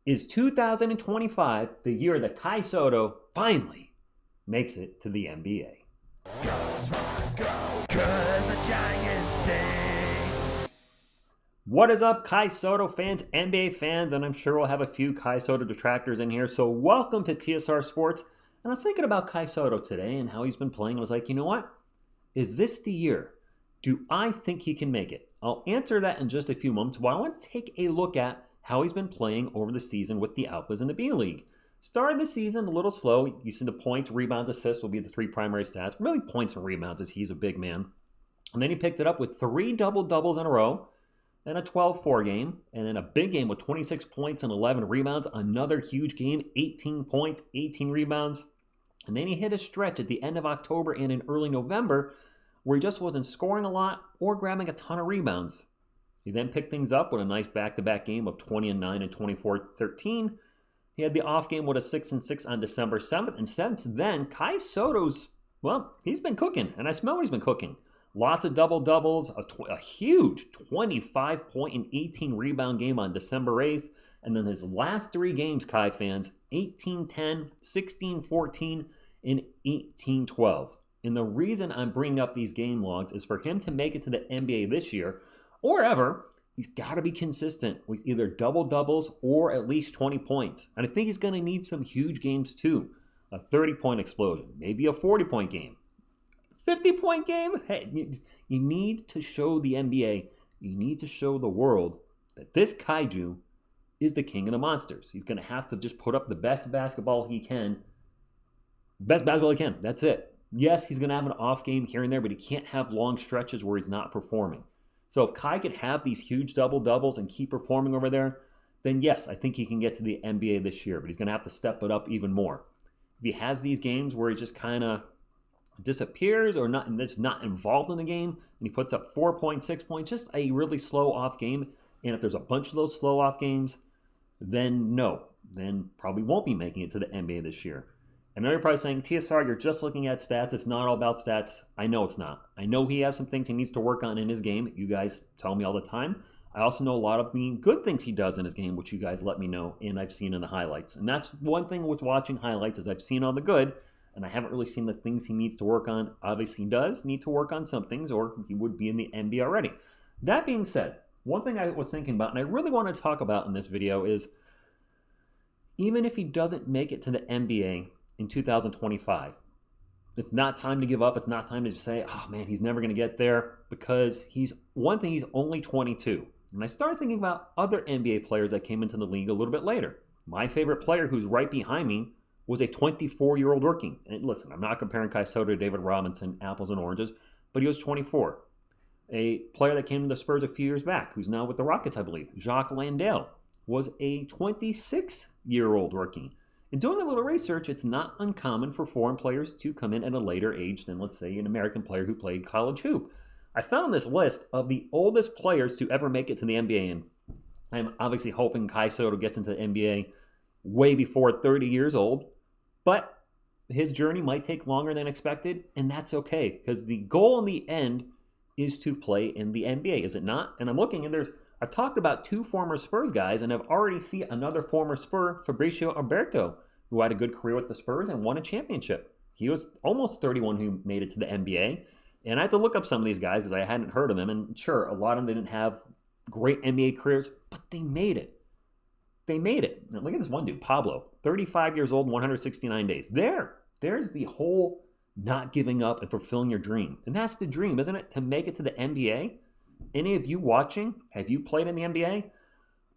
Is 2025 the year that Kai Sotto finally makes it to the NBA? What is up, Kai Sotto fans, NBA fans, and I'm sure we'll have a few Kai Sotto detractors in here. So welcome to TSR Sports. And I was thinking about Kai Sotto today and how he's been playing. I was like, you know what? Is this the year? Do I think he can make it? I'll answer that in just a few moments, but I want to take a look at how he's been playing over the season with the Alphas in the B League. Started the season a little slow. You see the points, rebounds, assists will be the three primary stats. Really points and rebounds as he's a big man. And then he picked it up with 3 double-doubles in a row, then a 12-4 game, and then a big game with 26 points and 11 rebounds. Another huge game, 18 points, 18 rebounds. And then he hit a stretch at the end of October and in early November where he just wasn't scoring a lot or grabbing a ton of rebounds. He then picked things up with a nice back-to-back game of 20-9 and 24-13. He had the off game with a 6-6 on December 7th. And since then, Kai Sotto's, well, he's been cooking. And I smell what he's been cooking. Lots of double-doubles, a huge 25-point and 18-rebound game on December 8th. And then his last 3 games, Kai fans, 18-10, 16-14, and 18-12. And the reason I'm bringing up these game logs is for him to make it to the NBA this year or ever, he's got to be consistent with either double-doubles or at least 20 points. And I think he's going to need some huge games too. A 30-point explosion, maybe a 40-point game. 50-point game? Hey, you need to show the NBA, you need to show the world that this Kaiju is the king of the monsters. He's going to have to just put up the best basketball he can. Best basketball he can. That's it. Yes, he's going to have an off game here and there, but he can't have long stretches where he's not performing. So if Kai could have these huge double-doubles and keep performing over there, then yes, I think he can get to the NBA this year, but he's going to have to step it up even more. If he has these games where he just kind of disappears or not, and is not involved in the game, and he puts up 4 points, 6 points, just a really slow off game, and if there's a bunch of those slow off games, then no, then probably won't be making it to the NBA this year. I know you're probably saying, TSR, you're just looking at stats. It's not all about stats. I know it's not. I know he has some things he needs to work on in his game. You guys tell me all the time. I also know a lot of the good things he does in his game, which you guys let me know, and I've seen in the highlights. And that's one thing with watching highlights is I've seen all the good, and I haven't really seen the things he needs to work on. Obviously, he does need to work on some things, or he would be in the NBA already. That being said, one thing I was thinking about, and I really want to talk about in this video is, even if he doesn't make it to the NBA in 2025. It's not time to give up. It's not time to say, oh man, he's never going to get there, because he's only 22. And I started thinking about other NBA players that came into the league a little bit later. My favorite player, who's right behind me, was a 24-year-old rookie. And listen, I'm not comparing Kai Sotto to David Robinson, apples and oranges, but he was 24. A player that came to the Spurs a few years back, who's now with the Rockets, I believe, Jacques Landale, was a 26-year-old rookie. In doing a little research, it's not uncommon for foreign players to come in at a later age than, let's say, an American player who played college hoop. I found this list of the oldest players to ever make it to the NBA, and I'm obviously hoping Kai Sotto gets into the NBA way before 30 years old, but his journey might take longer than expected, and that's okay, because the goal in the end is to play in the NBA, is it not? And I'm looking, and I've talked about 2 former Spurs guys, and I've already seen another former Spur, Fabricio Alberto, who had a good career with the Spurs and won a championship. He was almost 31 who made it to the NBA. And I had to look up some of these guys because I hadn't heard of them. And sure, a lot of them didn't have great NBA careers, but they made it. They made it. Now, look at this one dude, Pablo, 35 years old, 169 days. There's the whole not giving up and fulfilling your dream. And that's the dream, isn't it? To make it to the NBA. Any of you watching, have you played in the NBA?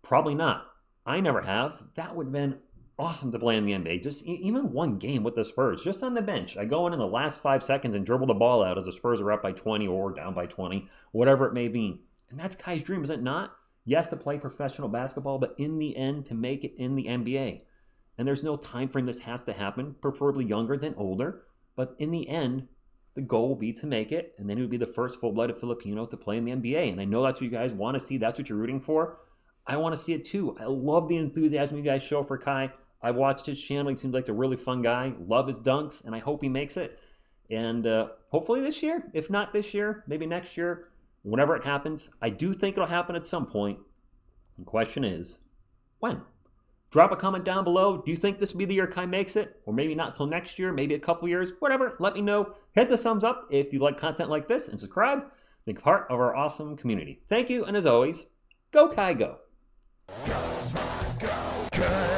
Probably not. I never have. That would have been awesome to play in the NBA. Just even one game with the Spurs, just on the bench. I go in the last 5 seconds and dribble the ball out as the Spurs are up by 20 or down by 20, whatever it may be. And that's Kai's dream, is it not? Yes, to play professional basketball, but in the end, to make it in the NBA. And there's no time frame this has to happen, preferably younger than older. But in the end, the goal will be to make it, and then he would be the first full-blooded Filipino to play in the NBA. And I know that's what you guys want to see. That's what you're rooting for. I want to see it too. I love the enthusiasm you guys show for Kai. I watched his channel. He seems like a really fun guy. Love his dunks, and I hope he makes it. And hopefully this year. If not this year, maybe next year. Whenever it happens. I do think it'll happen at some point. The question is, when? Drop a comment down below. Do you think this will be the year Kai makes it? Or maybe not till next year, maybe a couple years, whatever. Let me know. Hit the thumbs up if you like content like this and subscribe. Be part of our awesome community. Thank you, and as always, go Kai go. Go, Sparks, go, Kai.